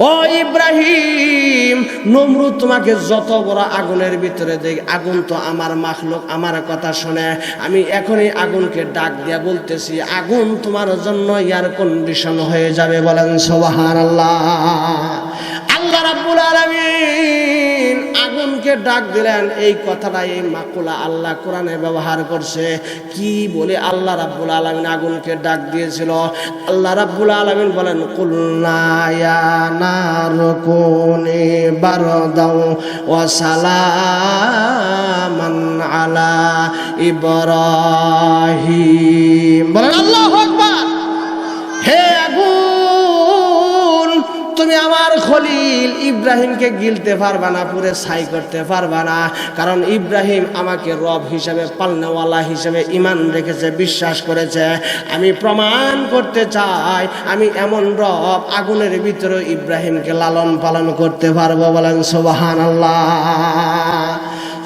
ও ইব্রাহিম, নমরুদ তোমাকে যত বড় আগুনের ভিতরে দেখ, আগুন তো আমার মাখলুক, আমার কথা শুনে। আমি এখনই আগুনকে ডাক দিয়া বলতেছি, আগুন তোমার জন্য এয়ার কন্ডিশন হয়ে যাবে। বলেন সুবহানাল্লাহ। আল্লাহ রাব্বুল আলামিন আগুনকে ডাক দিলেন। এই কথাটা, এই মাকুলা আল্লাহ কোরআনে ব্যবহার করছে। কি বলে আল্লাহ রাব্বুল আলামিন আগুনকে ডাক দিয়েছিল? আল্লাহ রাব্বুল আলামিন বলেন, কুলনা ইয়া নারু কুনি বারদাও ওয়া সালামান আলা ইব্রাহিম। বলেন আল্লাহু আকবার। হে আগুন, তুমি আমার খলিল ইব্রাহিমকে গিলতে পারবা না, পুরে ছাই করতে পারবা না। কারণ ইব্রাহিম আমাকে রব হিসেবে, পালনেওয়ালা হিসেবে ঈমান রেখেছে, বিশ্বাস করেছে। আমি প্রমাণ করতে চাই আমি এমন রব, আগুনের ভিতরে ইব্রাহিমকে লালন পালন করতে পারবো। বলেন সুবহানাল্লাহ।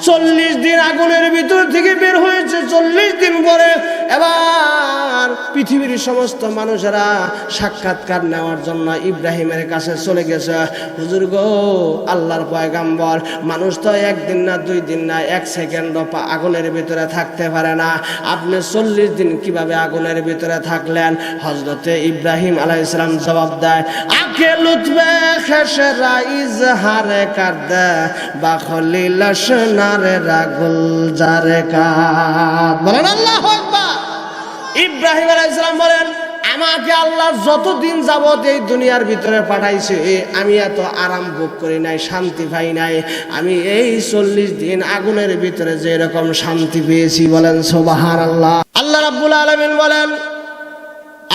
40 দিন আগুনের ভিতর থেকে বের হয়েছে। 40 দিন পরে এবার পৃথিবীর সমস্ত মানুষেরা সাক্ষাৎকার নেওয়ার জন্য ইব্রাহিমের কাছে চলে গেছে। হুজুর গো, আল্লাহর পয়গাম্বর, মানুষ তো একদিন না, 2 দিন না, 1 সেকেন্ডও আগুনের ভিতরে থাকতে পারে না। আপনি 40 দিন কিভাবে আগুনের ভিতরে থাকলেন? হযরতে ইব্রাহিম আলাইহিস সালাম জবাব দেয়, আকে লুতবে খেসরা ইজহারে কাদে বা খলিল শনারে রাগুল জারে কাদ। বলেন আল্লাহু আকবার। ইব্রাহিম আলাইহিস সালাম বলেন, আমাকে আল্লাহ যতদিন যাবত এই দুনিয়ার ভিতরে পাঠাইছে, আমি এত আরাম ভোগ করি নাই, শান্তি পাই নাই। আমি এই 40 দিন আগুনের ভিতরে যে এরকম শান্তি পেয়েছি। বলেন সুবহানাল্লাহ। আল্লাহ রাব্বুল আলামিন বলেন,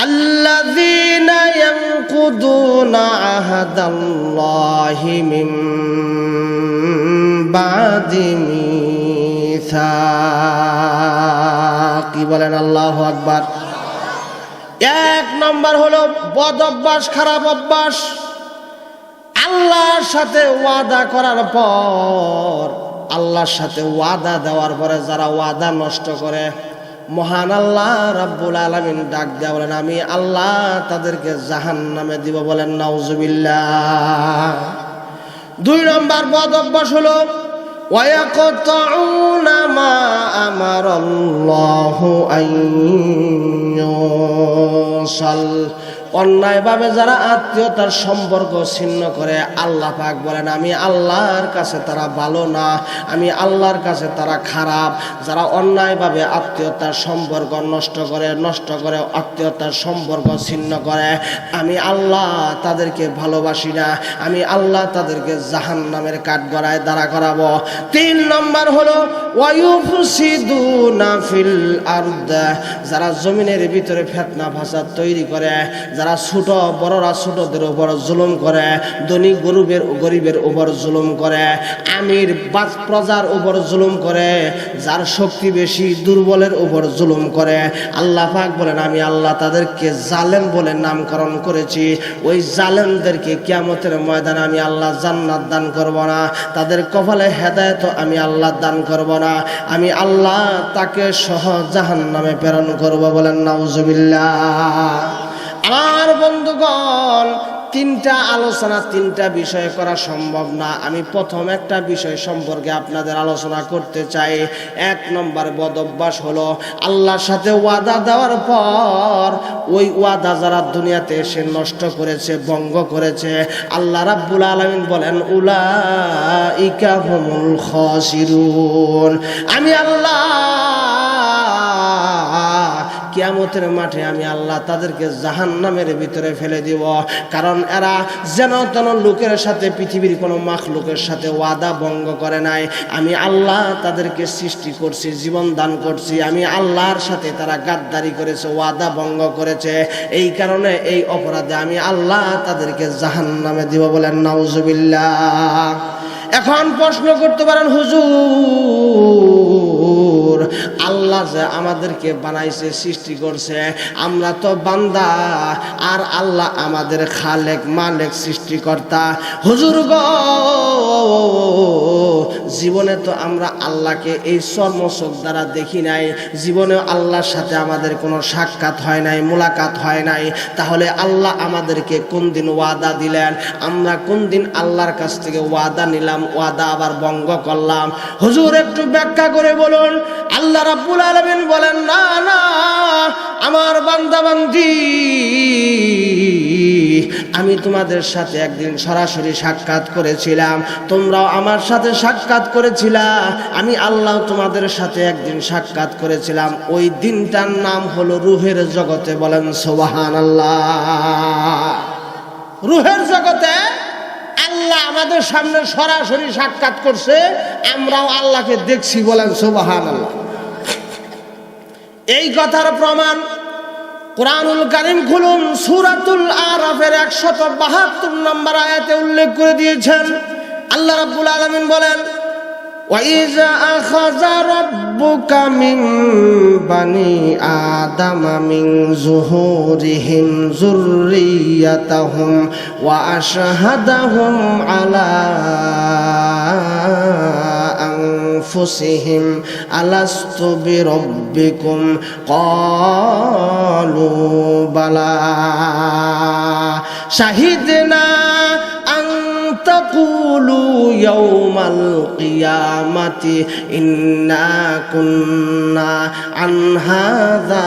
আল্লাযীনা ইয়ানকুদুনা আহাদাল্লাহি মিন বাদি মিসাকি। বলেন আল্লাহু আকবার। 1 নম্বর হলো বদ অভ্যাস, খারাপ অভ্যাস। আল্লাহর সাথে ওয়াদা করার পর, আল্লাহর সাথে ওয়াদা দেওয়ার পরে যারা ওয়াদা নষ্ট করে, মহান আল্লাহ রাব্বুল আলামিন ডাক দেয়া বলেন, আমি আল্লাহ তাদেরকে জাহান্নামে দিব। বলেন নাউজুবিল্লাহ। 2 নম্বর বদ অভ্যাস হলো ওয়ায়াকতাউনা মা আমারাল্লাহু আইয়ুসাল। অন্যায়ভাবে যারা আত্মীয়তার সম্পর্ক ছিন্ন করে, আল্লাহ পাক বলেন, আমি আল্লাহর কাছে তারা ভালো না, আমি আল্লাহর কাছে তারা খারাপ। যারা অন্যায়ভাবে আত্মীয়তার সম্পর্ক নষ্ট করে আত্মীয়তার সম্পর্ক ছিন্ন করে, আমি আল্লাহ তাদেরকে ভালোবাসি না, আমি আল্লাহ তাদেরকে জাহান্নামের কাঠগড়ায় দাঁড়া করাবো। 3 নম্বর হলো ওয়ায়ুফসিদুনা ফিল আরদ। যারা জমিনের ভিতরে ফিতনা ফাসাদ তৈরি করে, যারা ছোট বড়রা ছোটদের উপর জুলুম করে, ধনী গরিবের উপর জুলুম করে, আমির প্রজার উপর জুলুম করে, যার শক্তি বেশি দুর্বলের উপর জুলুম করে, আল্লাহ পাক বলেন, আমি আল্লাহ তাদেরকে জালেম বলে নামকরণ করেছি। ওই জালেমদেরকে কিয়ামতের ময়দানে আমি আল্লাহ জান্নাত দান করব না, তাদের কপালে হেদায়েত আমি আল্লাহ দান করব না, আমি আল্লাহ তাকে সহ জাহান্নামে প্রেরণ করব। বলেন নাউজুবিল্লাহ। আমার বন্ধুগণ, 3টা আলোচনা, 3টা বিষয় করা সম্ভব না। আমি প্রথম একটা বিষয় সম্পর্কে আপনাদের আলোচনা করতে চাই। 1 নম্বর বদ অভ্যাস হলো আল্লাহর সাথে ওয়াদা দেওয়ার পর ওই ওয়াদা যারা দুনিয়াতে এসে নষ্ট করেছে, ভঙ্গ করেছে, আল্লাহ রাব্বুল আলামিন বলেন, উলাইকা হুমুল খাসিরুন। আমি আল্লাহ কিয়ামতের মাঠে আমি আল্লাহ তাদেরকে জাহান্নামের ভিতরে ফেলে দিব। কারণ এরা যেন তেন লোকের সাথে, পৃথিবীর কোনো মাখলুকের সাথে ওয়াদা ভঙ্গ করে নাই। আমি আল্লাহ তাদেরকে সৃষ্টি করছি, জীবন দান করছি, আমি আল্লাহর সাথে তারা গাদ্দারি করেছে, ওয়াদা ভঙ্গ করেছে। এই কারণে এই অপরাধে আমি আল্লাহ তাদেরকে জাহান্নামে দিব। বলেন নাউজুবিল্লাহ। এখন প্রশ্ন করতে পারেন, হুজুর হুজুর আল্লাহ যে আমাদেরকে বানাইছে সৃষ্টি করছে আমরা তো বান্দা আর আল্লাহ আমাদের খালেক মালিক সৃষ্টিকর্তা হুজুর গো জীবনে তো আমরা আল্লাহকে এই চর্মচোখ দ্বারা দেখি নাই জীবনে আল্লাহর সাথে আমাদের কোনো সাক্ষাৎ হয় নাই মোলাকাত হয় নাই তাহলে আল্লাহ আমাদেরকে কোন দিন ওয়াদা দিলেন আমরা কোন দিন আল্লাহর কাছ থেকে ওয়াদা নিলাম ওয়াদা আবার ভঙ্গ করলাম হুজুর একটু ব্যাখ্যা করে বলুন আল্লাহ রাব্বুল আলামিন বলেন না না আমার বান্দা বান্দি আমি তোমাদের সাথে একদিন সরাসরি সাক্ষাৎ করেছিলাম তোমরাও আমার সাথে সাক্ষাৎ করেছিলা আমি আল্লাহ তোমাদের সাথে একদিন সাক্ষাৎ করেছিলাম ওই দিনটার নাম হলো রূহের জগতে বলেন সুবহানাল্লাহ রূহের জগতে আল্লাহ আমাদের সামনে সরাসরি সাক্ষাৎ করছে আমরাও আল্লাহকে দেখছি বলেন সুবহানাল্লাহ এই কথার প্রমাণ কুরআনুল কারীম খুলুন সূরাতুল আরাফের 172 নম্বর আয়াতে উল্লেখ করে দিয়েছেন আল্লাহ রাব্বুল আলামিন বলেন ওয়াইজা আখাযা রাব্বুকা মিন বানি আদামা মিন যুহুরিহিম যুররিয়াতাহুম ওয়া আশহাদাহুম আলা أنفسهم ألست بربكم قالوا بلى شهدنا أن تقولوا يوم القيامة إنا كنا عن هذا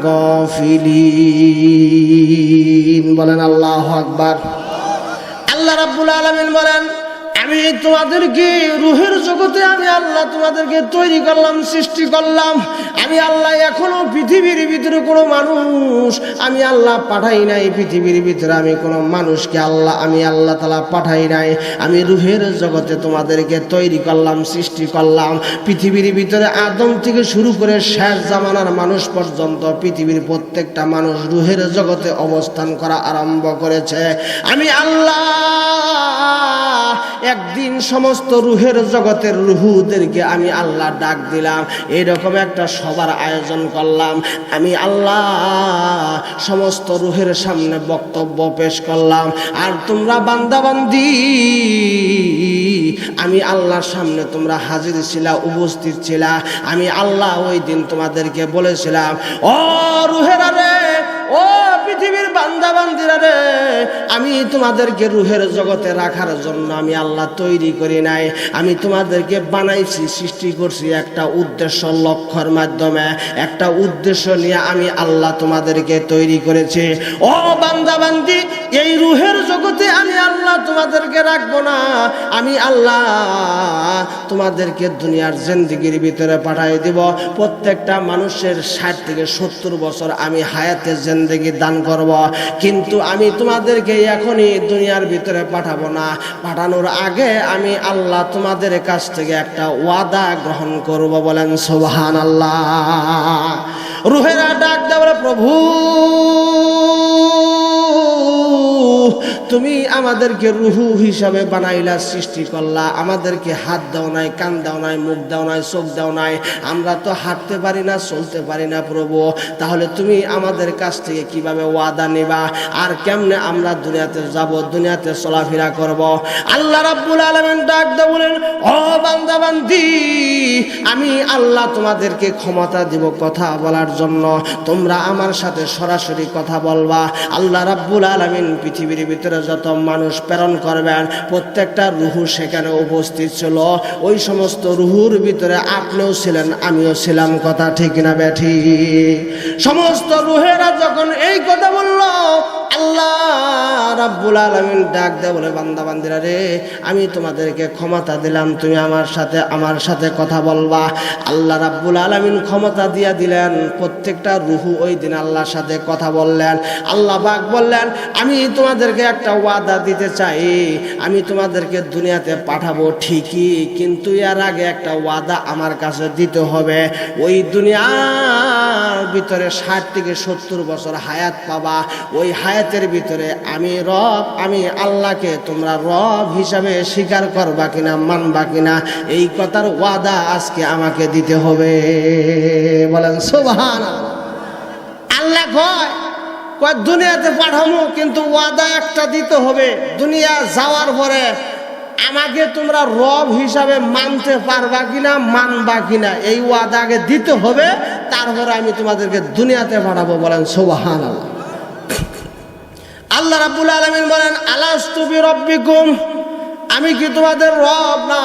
غافلين বলেন আল্লাহু আকবার আল্লাহ রাব্বুল আলামিন বলেন আমি তোমাদেরকে রূহের জগতে আমি আল্লাহ তোমাদেরকে তৈরি করলাম সৃষ্টি করলাম আমি আল্লাহ এখনো পৃথিবীর ভিতরে কোনো মানুষ আমি আল্লাহ পাঠাই নাই পৃথিবীর ভিতরে আমি কোনো মানুষকে আমি আল্লাহ তাআলা পাঠাই নাই আমি রূহের জগতে তোমাদেরকে তৈরি করলাম সৃষ্টি করলাম পৃথিবীর ভিতরে আদম থেকে শুরু করে শেষ জামানার মানুষ পর্যন্ত পৃথিবীর প্রত্যেকটা মানুষ রূহের জগতে অবস্থান করা আরম্ভ করেছে আমি আল্লাহ একদিন সমস্ত রূহের জগতের রূহদেরকে আমি আল্লাহ ডাক দিলাম এরকম একটা সবার আয়োজন করলাম আমি আল্লাহ সমস্ত রূহের সামনে বক্তব্য পেশ করলাম আর তোমরা বান্দা বান্দি আমি আল্লাহর সামনে তোমরা হাজির ছিলা উপস্থিত ছিলা আমি আল্লাহ ওই দিন তোমাদেরকে বলেছিলাম ও রূহেরা রে ও পৃথিবীর বান্দা বান্দিরা রে আমি তোমাদেরকে রূহের জগতে রাখার জন্য আমি আল্লাহ তৈরি করি নাই আমি তোমাদেরকে বানাইছি সৃষ্টি করছি একটা উদ্দেশ্য লক্ষ্যের মাধ্যমে একটা উদ্দেশ্য নিয়ে আমি আল্লাহ তোমাদেরকে তৈরি করেছি ও বান্দা বান্দি এই রূহের জগতে আমি আল্লাহ তোমাদেরকে রাখবো না আমি আল্লাহ তোমাদেরকে দুনিয়ার জিন্দেগির ভিতরে পাঠিয়ে দেব প্রত্যেকটা মানুষের 60 থেকে 70 বছর আমি হায়াতের জিন্দেগি দান করব কিন্তু আমি তোমাদেরকে এখনই দুনিয়ার ভিতরে পাঠাবো না পাঠানোর আগে আমি আল্লাহ তোমাদের কাছ থেকে একটা ওয়াদা গ্রহণ করব বলেন সুবহানাল্লাহ রূহেরা ডাক দাও বলে প্রভু তুমি আমাদেরকে রূহ হিসাবে বানাইলা সৃষ্টি করলা আমাদেরকে হাত দাও নাই কান দাও নাই মুখ দাও নাই চোখ দাও নাই আমরা তো হাঁটতে পারি না চলতে পারি না প্রভু তাহলে তুমি আমাদের কাছ থেকে কিভাবে ওয়াদা নিবা আর কেমনে আমরা দুনিয়াতে যাব দুনিয়াতে চলাফেরা করব আল্লাহ রাব্বুল আলামিন ডাক দাও বলেন ও বান্দা বান্দি আমি আল্লাহ তোমাদেরকে ক্ষমতা দিব কথা বলার জন্য তোমরা আমার সাথে সরাসরি কথা বলবা আল্লাহ রাব্বুল আলামিন পৃথিবীর ভিতরে যত মানুষ প্রেরণ করবেন প্রত্যেকটা রূহ সেখানে উপস্থিত ছিল ওই সমস্ত রূহুর ভিতরে আপনিও ছিলেন আমিও ছিলাম কথা ঠিক না বেঠি সমস্ত রূহেরা যখন এই কথা বলল আল্লাহ রাব্বুল আলামিন ডাক দেয় বলে বান্দা বান্দিরা রে আমি তোমাদেরকে ক্ষমতা দিলাম তুমি আমার সাথে কথা বলবা আল্লাহ রাব্বুল আলামিন ক্ষমতা দিয়া দিলেন প্রত্যেকটা রূহ ওই দিন আল্লাহর সাথে কথা বললেন আল্লাহ পাক বললেন আমি তোমাদেরকে একটা ওয়াদা দিতে চাই আমি তোমাদেরকে দুনিয়াতে পাঠাবো ঠিকই কিন্তু এর আগে একটা ওয়াদা আমার কাছে দিতে হবে ওই দুনিয়ার ভিতরে 60 থেকে 70 বছর হায়াত পাবা ওই হায়াত আয়াতের ভিতরে আমি রব, আমি আল্লাহকে তোমরা রব হিসাবে স্বীকার করবা কিনা, মানবা কিনা, এই কথার ওয়াদা আজকে আমাকে দিতে হবে। বলেন সুবহানাল্লাহ। আল্লাহ কয় দুনিয়াতে পাঠামো, কিন্তু ওয়াদা একটা দিতে হবে, দুনিয়া যাওয়ার পরে আমাকে তোমরা রব হিসাবে মানতে পারবা কিনা, মানবা কিনা, এই ওয়াদা আগে দিতে হবে, তারপরে আমি তোমাদেরকে দুনিয়াতে পাঠাবো। বলেন সুবহানাল্লাহ। আল্লাহ রাব্বুল আলামিন বলেন আলাস্তু বিরাব্বিকুম, আমি কি তোমাদের রব না,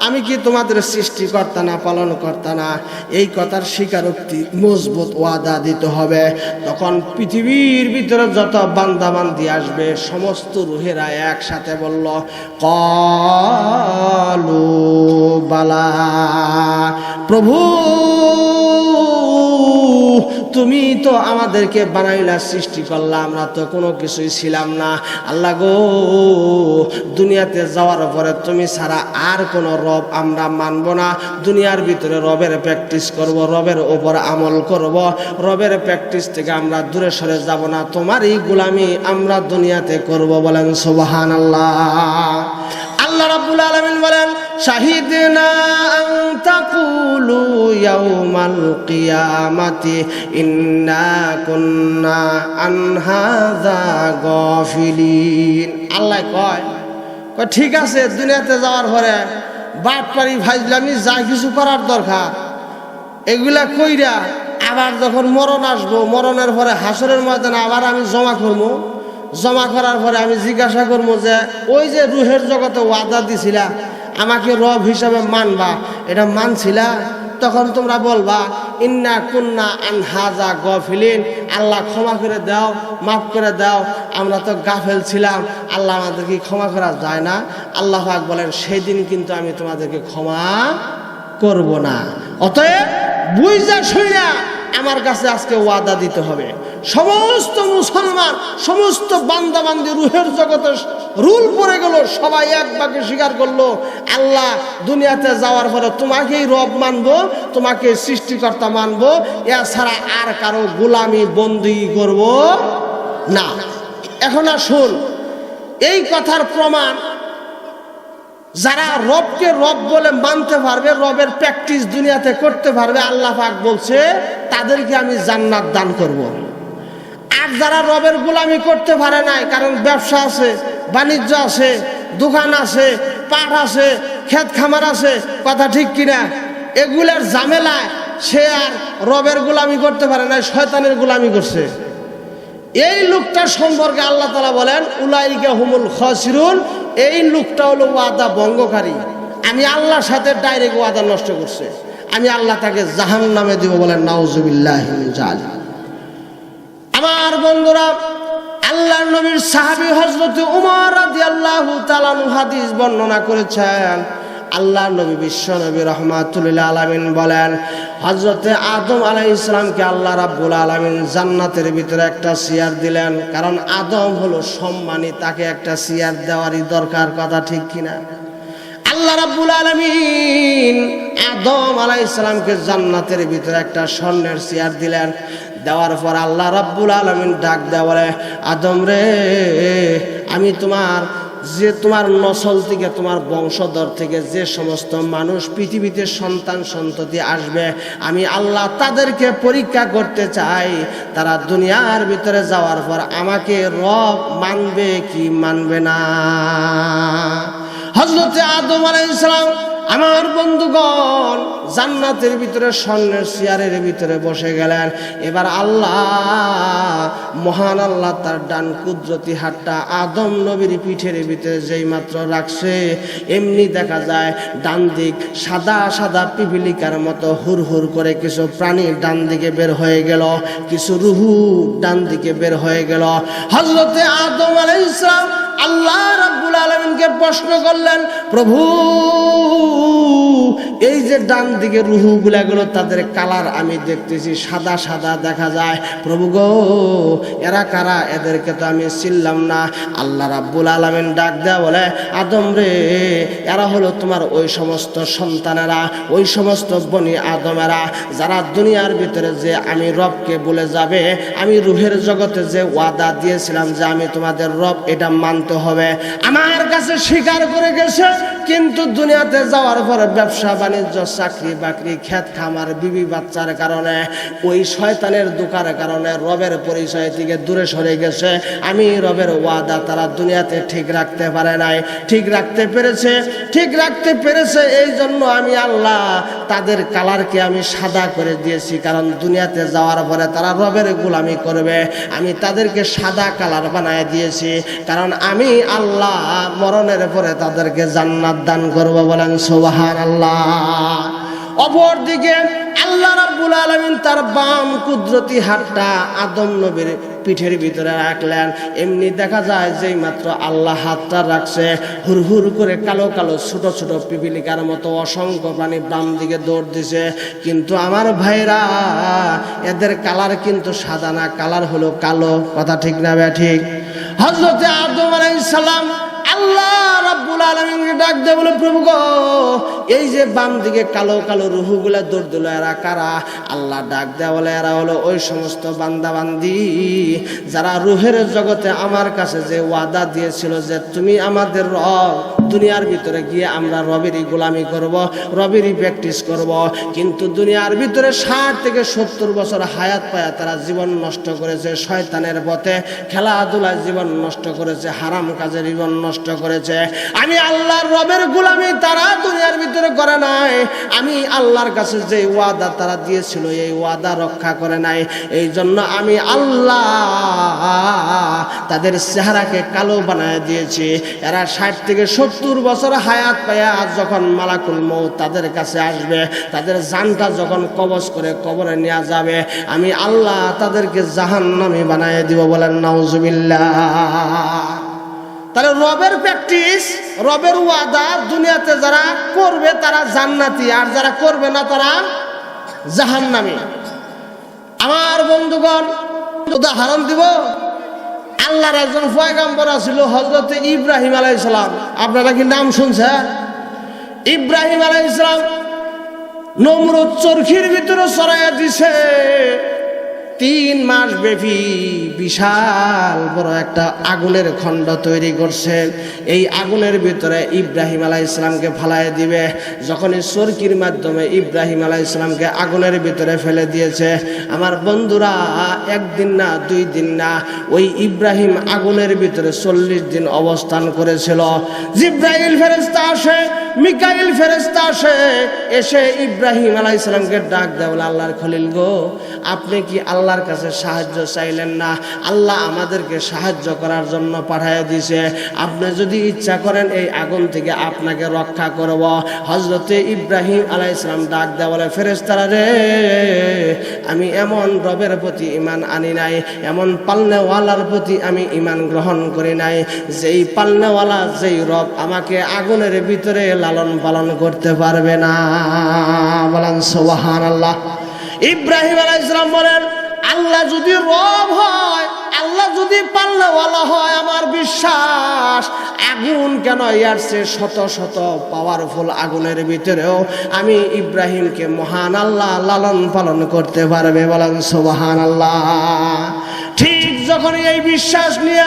আমি কি তোমাদের সৃষ্টিকর্তা না, পালনকর্তা না? এই কথার স্বীকারোক্তি, মজবুত ওয়াদা দিতে হবে। তখন পৃথিবীর ভিতরে যত বান্দাবান্দি আসবে সমস্ত রুহেরা একসাথে বলল ক্বালু বালা, প্রভু তুমি তো আমাদেরকে বানাইলা, সৃষ্টি করলা, আমরা তো কোনো কিছুই ছিলাম না। আল্লাহ গো, দুনিয়াতে যাওয়ার পরে তুমি ছাড়া আর কোনো রব আমরা মানব না। দুনিয়ার ভিতরে রবের প্র্যাকটিস করব, রবের ওপর আমল করব, রবের প্র্যাকটিস থেকে আমরা দূরে সরে যাব না, তোমারই গোলামি আমরা দুনিয়াতে করব। বলেন সুবহানাল্লাহ। আল্লাহ রাব্বুল আলামিন বলেন শাহিদনা আন তাকুলু ইয়াউমাল কিয়ামাতি ইন্না কুন্না আন হাযা গাফিলিন। আল্লাহ কয় ঠিক আছে, দুনিয়াতে যাওয়ার পরে বাটপারি ফাইজলামি যা কিছু করার দরকার এগুলা কইরা আবার যখন মরণ আসবো, মরণের পরে হাসরের ময়দানে আবার আমি জমা করবো, জমা করার পরে আমি জিজ্ঞাসা করবো যে ওই যে রুহের জগতে ওয়াদা দিছিলা আমাকে রব হিসাবে মানবা, এটা মানছিলা? তখন তোমরা বলবা ইন্না কুন্না আন হাযা গাফিলিন, আল্লাহ ক্ষমা করে দাও, মাফ করে দাও, আমরা তো গাফেল ছিলাম, আল্লাহ আমাদেরকে ক্ষমা করা যায় না। আল্লাহ পাক বলেন সেদিন কিন্তু আমি তোমাদেরকে ক্ষমা করব না। অতএব বুঝা শুইনা আমার কাছে আজকে ওয়াদা দিতে হবে। সমস্ত মুসলমান, সমস্ত বান্দাবান্দি রুহের জগতে রুল পড়ে গেল, সবাই এক বাক্যে স্বীকার করলো আল্লাহ দুনিয়াতে যাওয়ার পরে তোমাকেই রব মানবো, তোমাকে সৃষ্টিকর্তা মানবো, এছাড়া আর কারো গোলামি বন্দী করব না। এখন আসুন এই কথার প্রমাণ, যারা রবকে রব বলে মানতে পারবে, রবের প্র্যাকটিস দুনিয়াতে করতে পারবে, আল্লাহ পাক বলছে তাদেরকে আমি জান্নাত দান করব। আর যারা রবের গোলামি করতে পারে নাই, কারণ ব্যবসা আছে, বাণিজ্য আছে, দোকান আছে, পাট আছে, ক্ষেত খামার আছে, কথা ঠিক কিনা, এগুলার ঝামেলায় সে আর রবের গোলামি করতে পারে নাই, শয়তানের গোলামি করছে, এই লোকটা সম্পর্কে আল্লাহ তাআলা বলেন উলাইকা হুমুল খাসিরুন, এই লোকটা হলো ওয়াদা ভঙ্গকারী, আমি আল্লাহর সাথে ডাইরেক্ট ওয়াদা নষ্ট করছে, আমি আল্লাহ তাকে জাহান্নামে দিব। বলেন নাউজুবিল্লাহি মিন যালিক। আমার বন্ধুরা, আল্লাহর নবীর সাহাবী হযরত উমর রাদিয়াল্লাহু তাআলা হাদিস বর্ণনা করেছেন। আল্লাহর নবী বিশ্ব নবী রাহমাতুল আলামিন বলেন হযরতে আদম আলাইহিস সালামকে আল্লাহ রাব্বুল আলামিন জান্নাতের ভিতরে একটা চেয়ার দিলেন, কারণ আদম হলো সম্মানী, তাকে একটা চেয়ার দেওয়ারই দরকার, কথা ঠিক কিনা? আল্লাহ রাব্বুল আলামিন আদম আলাইহিস সালামকে জান্নাতের ভিতরে একটা স্বর্ণের চেয়ার দিলেন। দেওয়ার পর আল্লাহ রাব্বুল আলামিন ডাক দেয়া বলে আদম রে, আমি তোমার নসল থেকে, তোমার বংশধর থেকে যে সমস্ত মানুষ পৃথিবীতে সন্তান সন্ততি আসবে, আমি আল্লাহ তাদেরকে পরীক্ষা করতে চাই, তারা দুনিয়ার ভিতরে যাওয়ার পর আমাকে রব মানবে কি মানবে না। হযরতে আদম আলাইহিস সালাম আমার বন্ধুগণ জান্নাতের ভিতরে স্বর্ণের চেয়ারের ভিতরে বসে গেলেন। এবার আল্লাহ, মহান আল্লাহ তার ডান কুদরতি হাতটা আদম নবীর পিঠের ভিতরে যেই মাত্র রাখছে, এমনি দেখা যায় ডান দিক সাদা সাদা পিপিলিকার মতো হুর হুর করে কিছু প্রাণী ডান দিকে বের হয়ে গেল, কিছু রুহু ডান দিকে বের হয়ে গেল। হযরতে আদম আলাইহিস সালাম আল্লাহ রাব্বুল আলামিনকে প্রশ্ন করলেন, প্রভু এই যে ডান দিকে রুহুগুলো তাদের কালার আমি দেখতেছি সাদা সাদা দেখা যায়। প্রভু গো, এরা কারা? এদেরকে তো আমি চিনলাম না। আল্লাহ রাব্বুল আলামিন ডাক দেয়া বলে, আদম রে, এরা হলো তোমার ওই সমস্ত সন্তানেরা, ওই সমস্ত বনি আদমেরা যারা দুনিয়ার ভিতরে যে আমি রবকে বলে যাবে, আমি রুহের জগতে যে ওয়াদা দিয়েছিলাম যে আমি তোমাদের রব, এটা মানতে হবে, আমার কাছে স্বীকার করে গেছে। কিন্তু দুনিয়াতে যাওয়ার পরে ব্যবসা বাণিজ্য, চাকরি বাকরি, ক্ষেত খামার, বিবি বাচ্চার কারণে, ওই শয়তানের দোকানের কারণে রবের পরিচয় থেকে দূরে সরে গেছে। আমি রবের ওয়াদা তারা দুনিয়াতে ঠিক রাখতে পারে নাই। ঠিক রাখতে পেরেছে এই জন্য আমি আল্লাহ তাদের কালারকে আমি সাদা করে দিয়েছি। কারণ দুনিয়াতে যাওয়ার পরে তারা রবের গোলামি করবে, আমি তাদেরকে সাদা কালার বানায় দিয়েছি। কারণ আমি আল্লাহ মরণের পরে তাদেরকে জান্নাত দান করব। বলেন সুবহানাল্লাহ। অপরদিকে আল্লাহ রাব্বুল আলামিন তার বাম কুদরতি হাতটা আদম নবীর পিঠের ভিতরে রাখলেন। এমনি দেখা যায় যেই মাত্র আল্লাহ হাতটা রাখছে, হুর করে কালো কালো ছোট ছোট পিপিলিকার মতো অসংখ্য প্রাণী বাম দিকে দৌড় দিছে। কিন্তু আমার ভাইরা, এদের কালার কিন্তু সাদা না, কালার হলো কালো। কথা ঠিক না বে ঠিক? হযরতে আদম আলাইহিস সালাম আল্লাহ রাব্বুল আলামিনকে ডাক দিয়ে বলে, প্রভু গো, এই যে বাম দিকে কালো কালো রুহুগুলা দৌড় দিল, এরা কারা? আল্লাহ ডাক দেয়া বলে, এরা হলো ওই সমস্ত বান্দা বান্দি যারা রুহের জগতে আমার কাছে যে ওয়াদা দিয়েছিল যে তুমি আমাদের রব, দুনিয়ার ভিতরে গিয়ে আমরা রবেরই গোলামি করব, রবেরই প্র্যাকটিস করব। কিন্তু দুনিয়ার ভিতরে 60 থেকে 70 বছর হায়াত পায়া তারা জীবন নষ্ট করেছে, শয়তানের পথে খেলাধুলায় জীবন নষ্ট করেছে, হারাম কাজে জীবন নষ্ট করেছে। আমি আল্লাহর রবের গোলামি তারা দুনিয়ার ভিতরে করে নাই। আমি আল্লাহর কাছে যে ওয়াদা তারা দিয়েছিল এই ওয়াদা রক্ষা করে নাই। এই জন্য আমি আল্লাহ তাদের চেহারাকে কালো বানায় দিয়েছি। এরা 60 থেকে 70 বছর হায়াত পায়া যখন মালাকুল মউত তাদের কাছে আসবে, তাদের জানটা যখন কবজ করে কবরে নেওয়া যাবে, আমি আল্লাহ তাদেরকে জাহান্নামী বানায় দিব। বলেন নাউজুবিল্লাহ। তাহলে রবের প্র্যাকটিস, রবের ওয়াদা দুনিয়াতে যারা করবে তারা জান্নাতি, আর যারা করবে না তারা জাহান্নামী। আমার বন্ধুগণ, উদাহরণ দিব। আল্লাহর একজন পয়গম্বর ছিল হযরত ইব্রাহিম আলাইহিস সালাম। আপনারা কি নাম শুনছেন? ইব্রাহিম আলাইহিস সালাম নমরুদ চরখির ভিতরে ছড়াইয়া দিছে। 3 মাস ব্যাপী বিশাল বড় একটা আগুনের খণ্ড তৈরি করছেন। এই আগুনের ভিতরে ইব্রাহিম আলাইহিস সালামকে ফালায় দিবে। যখনই চরকির মাধ্যমে ইব্রাহিম আলাইহিস সালামকে আগুনের ভিতরে ফেলে দিয়েছে, আমার বন্ধুরা, 1 দিন না 2 দিন না, ওই ইব্রাহিম আগুনের ভিতরে 40 দিন অবস্থান করেছিল। জিব্রাইল ফেরেশতা আসে, মিকাইল ফেরেশতা আসে, এসে ইব্রাহিম আলাইহিস সালামকে ডাক দেয়, বলে, আল্লাহর খলিল গো, আপনি কি আল্লাহর কাছে সাহায্য চাইলেন না? আল্লাহ আমাদেরকে সাহায্য করার জন্য পাঠিয়ে দিয়েছে। আপনি যদি ইচ্ছা করেন এই আগুন থেকে আপনাকে রক্ষা করব। হযরতে ইব্রাহিম আলাইহিস সালাম ডাক দেয়, বলে, ফেরেশতারা রে, আমি এমন রবের প্রতি ঈমান আনি নাই, এমন পালনেওয়ালার প্রতি আমি ঈমান গ্রহণ করি নাই, যেই পালনেওয়ালা, যেই রব আমাকে আগুনের ভিতরে লালন পালন করতে পারবে না। বলেন সুবহানাল্লাহ। ইব্রাহিম আলাইহিস সালাম বলেন, আল্লাহ যদি রব হয়, আল্লাহ যদি পালনেওয়ালা হয়, আমার বিশ্বাস আগুন কেন এর চেয়ে শত শত পাওয়ারফুল আগুনের ভিতরেও আমি ইব্রাহিমকে মহান আল্লাহ লালন পালন করতে পারবে। বলেন সুবহানাল্লাহ। ঠিক যখন এই বিশ্বাস নিয়ে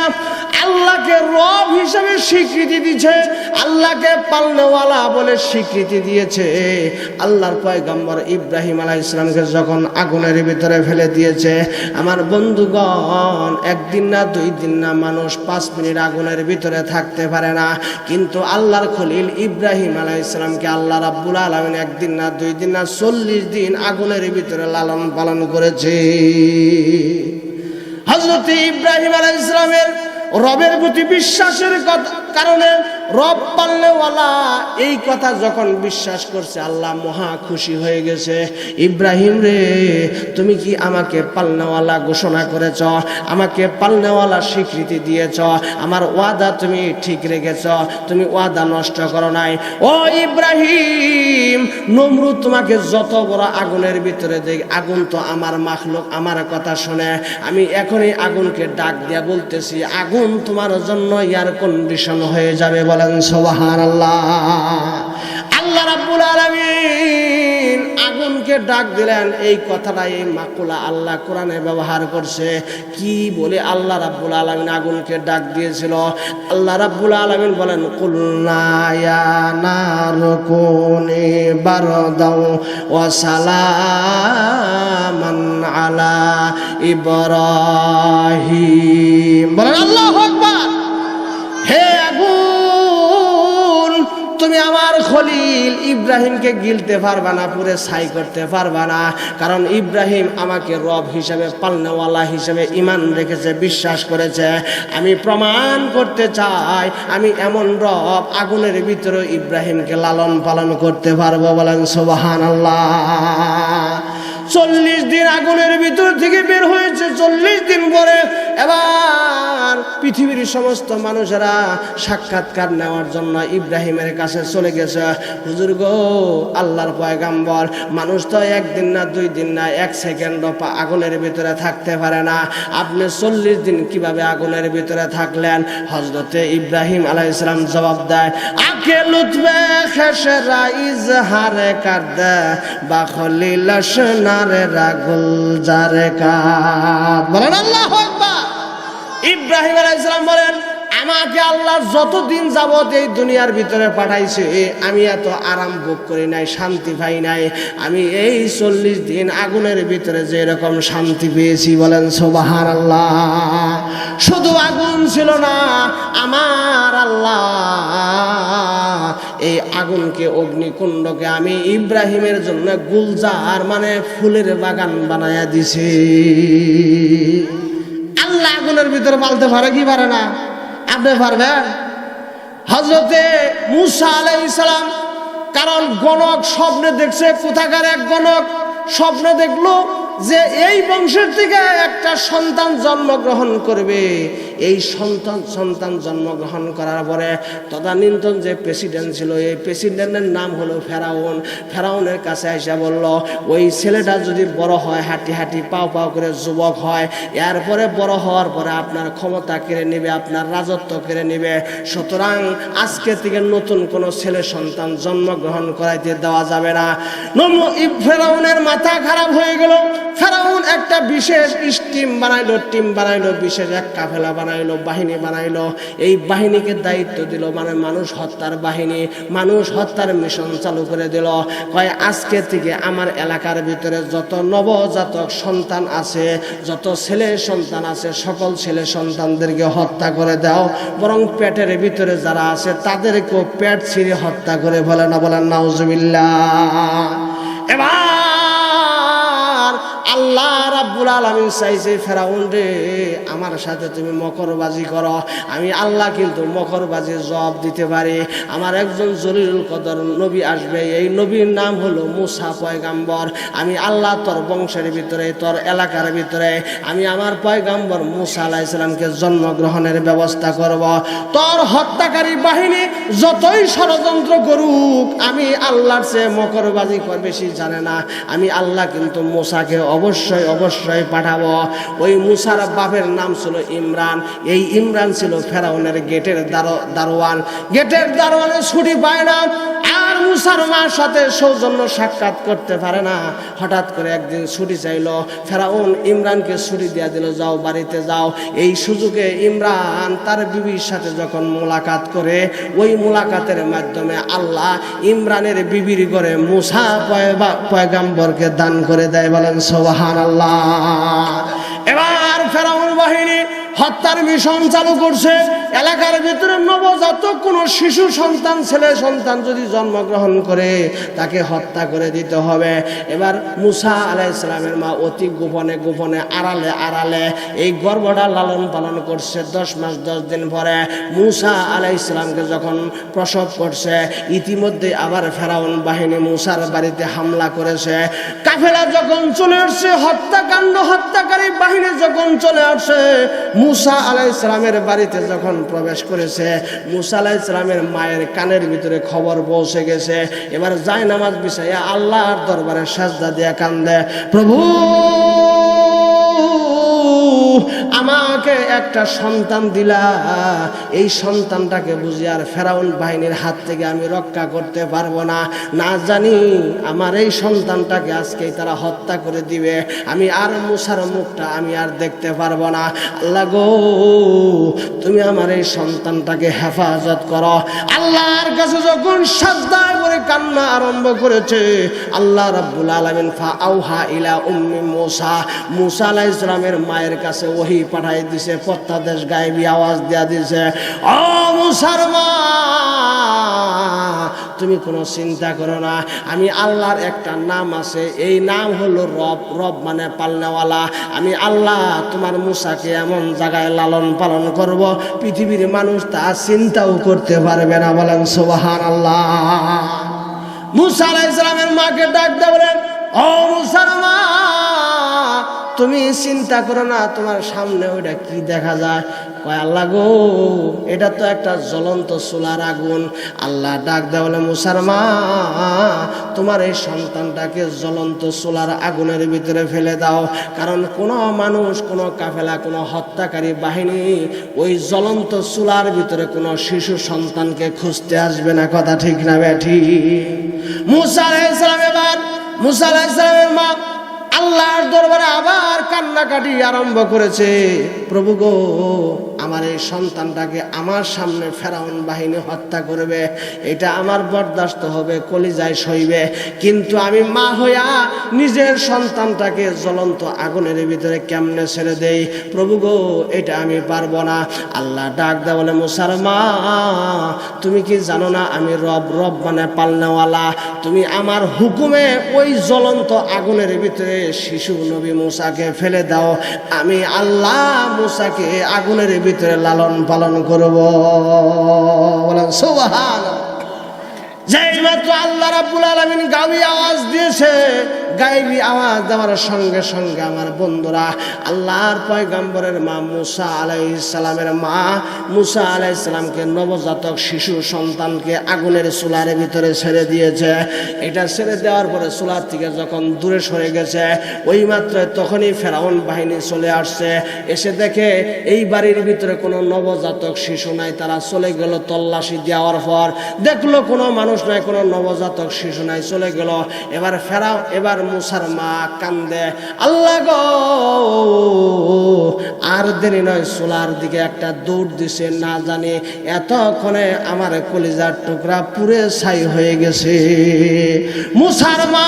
আল্লাহকে রব হিসেবে স্বীকৃতি দিয়েছে, আল্লাহকে পালনেওয়ালা বলে স্বীকৃতি দিয়েছে, আল্লাহর পয়গম্বর ইব্রাহিম আলাইহিস সালামকে যখন আগুনের ভিতরে ফেলে দিয়েছে, আমার বন্ধুগণ, 1 দিন না 2 দিন না, মানুষ 5 মিনিট আগুনের ভিতরে থাকতে পারে না। কিন্তু আল্লাহর খলিল ইব্রাহিম আলাইহিস সালামকে আল্লাহ রাব্বুল আলামিন 1 দিন না 2 দিন না 40 দিন আগুনের ভিতরে লালন পালন করেছে। হযরত ইব্রাহিম আলাইহিস সালামের রবের প্রতি বিশ্বাসের কথা কারণে রব পালনেওয়ালা এই কথা যখন বিশ্বাস করছে আল্লাহ মহা খুশি হয়ে গেছে। ইব্রাহিম রে, তুমি কি আমাকে পালনেওয়ালা ঘোষণা করেছ, আমাকে পালনেওয়ালা স্বীকৃতি দিয়েছ, আমার ওয়াদা তুমি ঠিক রেখেছ, তুমি ওয়াদা নষ্ট করো নাই। ও ইব্রাহিম, নমরুদ তোমাকে যত বড় আগুনের ভিতরে দেখ, আগুন তো আমার মাখলুক, আমার কথা শুনে। আমি এখনই আগুনকে ডাক দিয়া বলতেছি, আগুন তোমার জন্য এয়ার কন্ডিশন হয়ে যাবে। বলেন সুবহানাল্লাহ। আল্লাহ রাব্বুল আলামিন আগুনকে ডাক দিলেন। এই কথাটা, এই মাকুলা আল্লাহ কোরআনে ব্যবহার করছে। কি বলে আল্লাহ রাব্বুল আলামিন আগুনকে ডাক দিয়েছিল? আল্লাহ রাব্বুল আলামিন বলেন, কুলনা ইয়া নারু কুনি বারদাও ওয়া সালামান আলা ইব্রাহিম। বলেন আল্লাহু আকবার। হে আগুন, তুমি আমার খলিল ইব্রাহিমকে গিলতে পারবা না, পুরে ছাই করতে পারবা না। কারণ ইব্রাহিম আমাকে রব হিসেবে, পালনেওয়ালা হিসেবে ঈমান রেখেছে, বিশ্বাস করেছে। আমি প্রমাণ করতে চাই আমি এমন রব, আগুনের ভিতরে ইব্রাহিমকে লালন পালন করতে পারবো। বলেন সুবহানাল্লাহ। 40 দিন আগুনের ভিতর থেকে বের হয়েছে। 40 দিন পরে এবার পৃথিবীর সমস্ত মানুষেরা সাক্ষাৎকার নেওয়ার জন্য ইব্রাহিমের কাছে চলে গেছে। হুজুর গো, আল্লাহর পয়গাম্বর, মানুষ তো একদিন না, 2 দিন না, 1 সেকেন্ডও আগুনের ভিতরে থাকতে পারে না। আপনি 40 দিন কিভাবে আগুনের ভিতরে থাকলেন? হযরতে ইব্রাহিম আলাইহিস সালাম জবাব দেয়, আকে লুতবে খেশরা ইজহারে কাদে বা খলিলাশ নারে রাগুল জারে কাদ। বলেন আল্লাহু আকবার। ইব্রাহিম আলাইহিস সালাম বলেন, আমাকে আল্লাহ যতদিন যাবত এই দুনিয়ার ভিতরে পাঠাইছে, আমি এত আরাম ভোগ করি নাই, শান্তি পাই নাই। আমি এই 40 দিন আগুনের ভিতরে যে এরকম শান্তি পেয়েছি। বলেন সুবহানাল্লাহ। শুধু আগুন ছিল না, আমার আল্লাহ এই আগুনকে, অগ্নিকুণ্ডকে আমি ইব্রাহিমের জন্য গুলজার মানে ফুলের বাগান বানায়া দিছি। আল্লাহ আগুনের ভিতরে পালতে পারে কি পারে না? আপনি পারবেন? হযরতে মূসা আলাইহিস সালাম, কারণ গণক স্বপ্নে দেখছে, কোথাকার এক গণক স্বপ্নে দেখলো যে এই বংশের থেকে একটা সন্তান জন্মগ্রহণ করবে। এই সন্তান জন্মগ্রহণ করার পরে তদানীন্তন যে প্রেসিডেন্ট ছিল, এই প্রেসিডেন্টের নাম হলো ফেরাউন। ফেরাউনের কাছে এসে বলল, ওই ছেলেটা যদি বড় হয়, হাঁটি হাঁটি পাও পাও করে যুবক হয়, এরপরে বড় হওয়ার পরে আপনার ক্ষমতা কেড়ে নেবে, আপনার রাজত্ব কেড়ে নেবে। সুতরাং আজকে থেকে নতুন কোনো ছেলে সন্তান জন্মগ্রহণ করাইতে দেওয়া যাবে না। ফেরাউনের মাথা খারাপ হয়ে গেল। ফেরাউন একটা বিশেষ টিম বানাইলো, বিশেষ এক কাফেলা বানাইলো, বাহিনী বানাইলো। এই বাহিনীকে দায়িত্ব দিল, মানে মানুষ হত্যার বাহিনী, মানুষ হত্যার মিশন চালু করে দিল। কয়, আজকে থেকে আমার এলাকার ভিতরে যত নবজাতক সন্তান আছে, যত ছেলে সন্তান আছে, সকল ছেলে সন্তানদেরকে হত্যা করে দাও। বরং পেটের ভিতরে যারা আছে তাদেরকেও পেট ছিঁড়ে হত্যা করে। বলে না, বলেন নাউজুবিল্লাহ। এবার আল্লাহ রাব্বুল আলামিন চাইছে, ফেরাউন রে, আমার সাথে তুমি মকরবাজি করো, আমি আল্লাহ কিন্তু মকরবাজি জবাব দিতে পারি। আমার একজন জলিলুল কদর নবী আসবে, এই নবীর নাম হলো মূসা পয়গাম্বর। আমি আল্লাহ তোর বংশের ভিতরে, তোর এলাকার ভিতরে আমি আমার পয়গাম্বর মূসা আলাইহিস সালামকে জন্মগ্রহণের ব্যবস্থা করব। তোর হত্যাকারী বাহিনী যতই ষড়যন্ত্র করুক, আমি আল্লাহর চেয়ে মকরবাজি বেশি জানে না। আমি আল্লাহ কিন্তু মূসাকে অবশ্যই পাঠাবো। ওই মূসার বাপের নাম ছিল ইমরান। এই ইমরান ছিল ফেরাউনের গেটের দারোয়ান। গেটের দারোয়ানে ছুটি পায় না, আর মূসার মার সাথে সৌজন্য সাক্ষাৎ করতে পারে না। হঠাৎ করে একদিন ছুটি চাইলো, ফেরাউন ইমরানকে ছুটি দিয়া দিল, যাও বাড়িতে যাও। এই সুযোগে ইমরান তার বিবির সাথে যখন মোলাকাত করে, ওই মোলাকাতের মাধ্যমে আল্লাহ ইমরানের বিবির ঘরে মূসা পয়গাম্বরকে দান করে দেয়। বলেন সুবহানাল্লাহ। এবার ফেরাউন বাহিনী হত্যার মিশন চালু করছে। এলাকার ভিতরে নবজাতক কোনো শিশু সন্তান ছেলে সন্তান যদি জন্মগ্রহণ করে তাকে হত্যা করে দিতে হবে। এবার মুসা আলাইহিস সালামের মা অতি গোপনে গোপনে আড়ালে আড়ালে এই গর্ভটা লালন পালন করছে। 10 মাস 10 দিন পরে মুসা আলাইহিস সালামকে যখন প্রসব করছে, ইতিমধ্যে আবার ফেরাউন বাহিনী মুসার বাড়িতে হামলা করেছে। কাফেলা যখন চলে আসছে, হত্যাকাণ্ড হত্যাকারী বাহিনী যখন চলে আসছে, মুসা আলাইহিস সালামের বাড়িতে যখন প্রবেশ করেছে, মুসা আলাইহিস সালামের মায়ের কানের ভিতরে খবর পৌঁছে গেছে। এবার যায় নামাজ বিছাইয়া আল্লাহর দরবারে সাজদা দিয়া কান্দে, প্রভু আমাকে একটা সন্তান দিলা, এই সন্তানটাকে বুঝি আর ফেরাউন বাহিনীর হাত থেকে আমি রক্ষা করতে পারবো না। না জানি আমার এই সন্তানটাকে আজকেই তারা হত্যা করে দিবে, আমি আর মুসার মুখটা আমি আর দেখতে পারবো না। আল্লাহ গো, তুমি আমার এই সন্তানটাকে হেফাজত করো। আল্লাহর কাছে যখন সাজদা করে কান্না আরম্ভ করেছে, আল্লাহ রাব্বুল আলামিন ফাআউহা ইলা উম্মি মুসা, মুসা আলাইহিস সালামের মায়ের কাছে ওহী পাঠাই দিছে, প্রত্যাদেশ গায়েবী আওয়াজ দিয়া দিছে, ও মুসার মা, তুমি কোনো চিন্তা করো না, আমি আল্লাহর একটা নাম আছে, এই নাম হলো রব। রব মানে পালনেওয়ালা। আমি আল্লাহ তোমার মুসাকে এমন জায়গায় লালন পালন করব, পৃথিবীর মানুষ তা চিন্তাও করতে পারবে না। বলেন সুবহানাল্লাহ। মুসা আলাইহিস সালামের মাকে ডাক দিয়ে বলেন, ও মুসার মা, তুমি চিন্তা করো না, তোমার সামনে ওইটা কি দেখা যায়? কয় আল্লাহ গো, এটা তো একটা জ্বলন্ত চুলার আগুন। আল্লাহ ডাক দেয় বলে, মুসার মা, তোমার এই সন্তানটাকে জ্বলন্ত চুলার আগুনের ভিতরে ফেলে দাও, কারণ কোনো মানুষ, কোনো কাফেলা, কোনো হত্যাকারী বাহিনী ওই জ্বলন্ত চুলার ভিতরে কোনো শিশু সন্তানকে খুঁজতে আসবে না। কথা ঠিক না বেঠি? মুসা আলাইহিস সালাম, এবার মুসা আলাইহিস সালামের মা আল্লাহর দরবারে আবার কান্নাকাটি আরম্ভ করেছে, প্রভু গো, আমার এই সন্তানটাকে আমার সামনে ফেরাউন বাহিনী হত্যা করবে, এটা আমার বরদাস্ত হবে, কলিজায় সইবে, কিন্তু আমি মা হইয়া নিজের সন্তানটাকে জ্বলন্ত আগুনের ভিতরে কেমনে ছেড়ে দেই? প্রভু গো, এটা আমি পারবো না। আল্লাহ ডাক দেয় বলে, মুসার মা, তুমি কি জানো না আমি রব? রব মানে পালনেওয়ালা। তুমি আমার হুকুমে ওই জ্বলন্ত আগুনের ভিতরে শিশু নবী মুসাকে ফেলে দাও, আমি আল্লাহ মুসাকে আগুনের ভিতরে লালন পালন করব। বলেন সুবহানাল্লাহ। যেই মাত্র আল্লাহ রাব্বুল আলামিন গায়েবী আওয়াজ দিয়েছে, গায়েবী আওয়াজ দেওয়ার সঙ্গে সঙ্গে আমার বন্ধুরা, আল্লাহর পয়গম্বরের মা মুসা আলাইহিস সালামের মা মুসা আলাইহিস সালামকে নবজাতক শিশু সন্তানকে আগুনের চুলার ভিতরে ছেড়ে দিয়েছে। এটা ছেড়ে দেওয়ার পরে চুলার থেকে যখন দূরে সরে গেছে, ওই মাত্র তখনই ফেরাউন বাহিনী চলে আসছে। এসে দেখে এই বাড়ির ভিতরে কোনো নবজাতক শিশু নাই। তারা চলে গেল, তল্লাশি দেওয়ার পর দেখলো কোনো মানুষ নাই, কোনো নবজাতক শিশু নাই, চলে গেল। এবার মুসার মা কান্দে, আল্লাহ গো, আর দেরি নয়, চুলার দিকে একটা দৌড় দিছে, না জানি এতক্ষণে আমার কলিজার টুকরা পুরে ছাই হয়ে গেছে। মুসার মা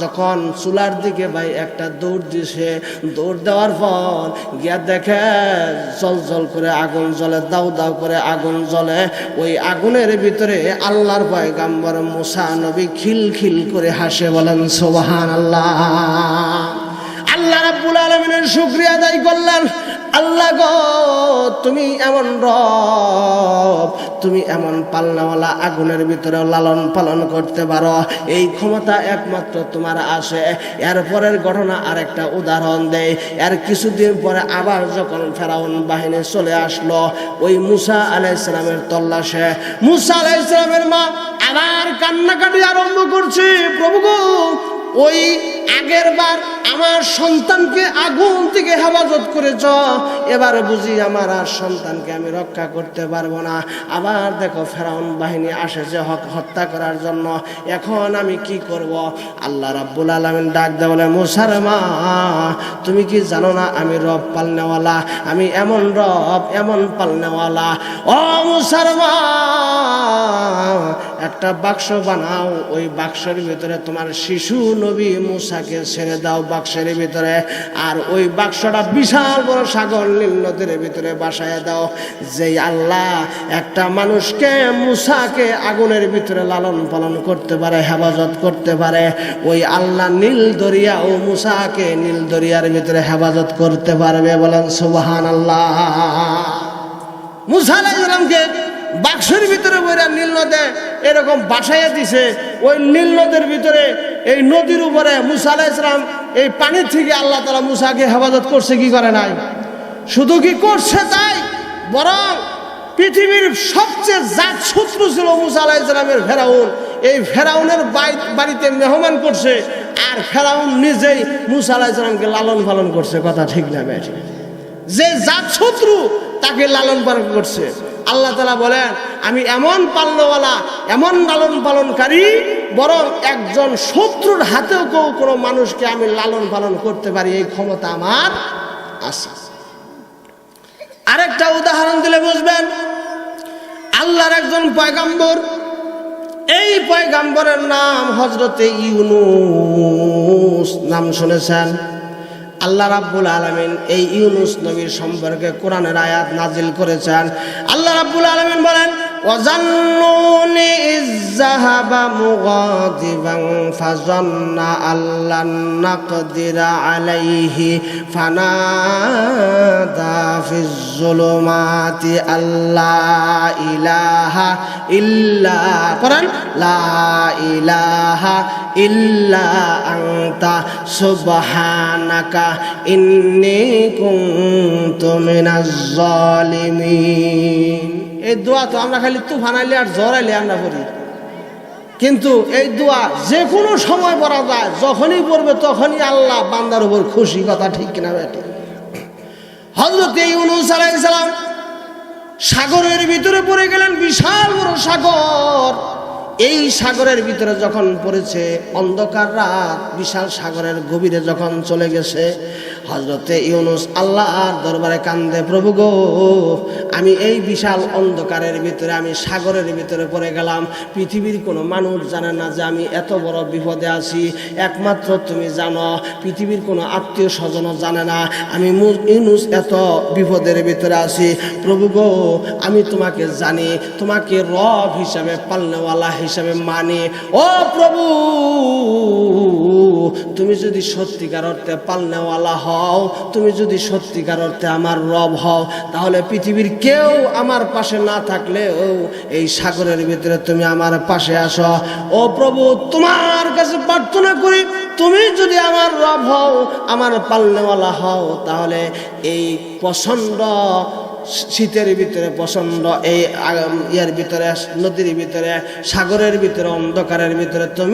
যখন চুলার দিকে ভাই একটা দৌড় দিছে, দৌড় দেওয়ার পর গিয়া দেখে জল জল করে আগুন জ্বলে, দাউ দাউ করে আগুন জ্বলে। ওই আগুনের ভিতরে আল্লাহর পয়গম্বর মুসা নবী খিল খিল করে হাসে। বলেন সুবহানাল্লাহ। আল্লাহ রাব্বুল আলামিনের শুকরিয়া আদায় করলেন, আল্লাহ গো, তুমি এমন রব, তুমি এমন পালনাওয়ালা, আগুনের ভিতরে লালন পালন করতে পারো, এই ক্ষমতা একমাত্র তোমার আছে। এরপরের ঘটনা আরেকটা উদাহরণ দেয়। এর কিছুদিন পরে আবার যখন ফেরাউন বাহিনী চলে আসলো ওই মুসা আলাইহিস সালামের তল্লাশে, মুসা আলাইহিস সালামের মা আবার কান্নাকাটি আরম্ভ করছে, প্রভু গো, ওই আগের বার আমার সন্তানকে আগুন থেকে হেফাজত করেছ, এবার বুঝি আমার আর সন্তানকে আমি রক্ষা করতে পারবো না। আবার দেখো ফেরাউন বাহিনী আসেছে হত্যা করার জন্য, এখন আমি কি করব? আল্লাহ রাব্বুল আলামিন ডাক দেয় বলে, মুসার মা, তুমি কি জানো না আমি রব পালনেওয়ালা, আমি এমন রব, এমন পালনেওয়ালা। ও মুসার মা, একটা বাক্স বানাও, ওই বাক্সের ভিতরে তোমার শিশু নবী মুসাকে ছেড়ে দাও, বাক্সের ভিতরে, আর ওই বাক্সটা বিশাল বড় সাগর নীল নদীর ভিতরে বাসায় দাও। যেই আল্লাহ একটা মানুষকে মুসাকে আগুনের ভিতরে লালন পালন করতে পারে, হেফাজত করতে পারে, ওই আল্লাহ নীল দরিয়া ও মুসাকে নীল দরিয়ার ভিতরে হেফাজত করতে পারবে। বলেন সুবহানাল্লাহ। মুসা আলাইহিস সালামকে বাক্সের ভিতরে বইরা নীল নদে এরকম বাসাইয়া দিছে। ওই নীল নদের ভিতরে এই নদীর উপরে মুসা আলাইহিস সালাম এই পানির থেকে আল্লাহ তাআলা মুসাকে হেফাজত করছে কি করে নাই? শুধু কি করছে তাই, বরং পৃথিবীর সবচেয়ে জাত শত্রু ছিল মুসা আলাইহিস সালামের ফেরাউন। এই ফেরাউনের বাড়িতে মেহমান করছে, আর ফেরাউন নিজেই মুসা আলাইহিস সালামকে লালন পালন করছে। কথা ঠিক না বেশ? যে জাত শত্রু তাকে লালন পালন করছে। আল্লাহ তাআলা বলেন, আমি এমন পালনওয়ালা, এমন লালন পালনকারী, বরং একজন শত্রুর হাতেও কোনো মানুষকে আমি লালন পালন করতে পারি, এই ক্ষমতা আমার আছে। আরেকটা উদাহরণ দিলে বুঝবেন। আল্লাহর একজন পয়গম্বর, এই পয়গম্বরের নাম হযরতে ইউনূস, নাম শুনেছেন? আল্লাহ রাব্বুল আলামিন এই ইউনূস নবীর সম্পর্কে কোরআনের আয়াত নাজিল করেছেন। আল্লাহ রাব্বুল আলামিন বলেন, ওয়াজান্নুনি ইয যাহাবা মুগাদিবান ফাযান্না আল্লান নাকদিরা আলাইহি ফানাদা ফিজ যুলুমাতি আল্লা ইলাহা ইল্লা, পড়েন, লা ইলাহা ইল্লা আনতা সুবহানাকা ইন্নী কুনতু মিনাজ জালিমিন। এই দোয়া তো আমরা খালি তুফান আইলে আর ঝড় আইলে আমরা পড়ি, কিন্তু এই দোয়া যে কোনো সময় পড়া যায়। যখনই পড়বে তখনই আল্লাহ বান্দার উপর খুশি। কথা ঠিক কিনা বেটি? হযরত ইউনূস আলাইহিস সালাম সাগরের ভিতরে পড়ে গেলেন, বিশাল বড় সাগর। এই সাগরের ভিতরে যখন পড়েছে, অন্ধকার রাত, বিশাল সাগরের গভীরে যখন চলে গেছে, হযরতে ইউনূস আল্লাহর দরবারে কান্দে, প্রভু গো, আমি এই বিশাল অন্ধকারের ভিতরে, আমি সাগরের ভিতরে পড়ে গেলাম। পৃথিবীর কোনো মানুষ জানে না যে আমি এত বড় বিপদে আছি, একমাত্র তুমি জানো। পৃথিবীর কোনো আত্মীয় স্বজনও জানে না আমি ইউনূস এত বিপদের ভিতরে আছি। প্রভু গো, আমি তোমাকে জানি, তোমাকে রব হিসাবে, পালনেওয়ালা হিসাবে মানি। ও প্রভু, তুমি যদি সত্যিকার অর্থে পালনেওয়ালা হও, তুমি যদি সত্যিকার অর্থে আমার রব হও, তাহলে পৃথিবীর কেউ আমার পাশে না থাকলেও এই সাগরের ভিতরে তুমি আমার পাশে আসো। ও প্রভু, তোমার কাছে প্রার্থনা করি, তুমি যদি আমার রব হও, আমার পালনেওয়ালা হও, তাহলে এই প্রচণ্ড শীতের ভিতরে, প্রচণ্ড এই ইয়ার ভিতরে, নদীর ভিতরে, সাগরের ভিতরে, অন্ধকারের ভিতরে তুমি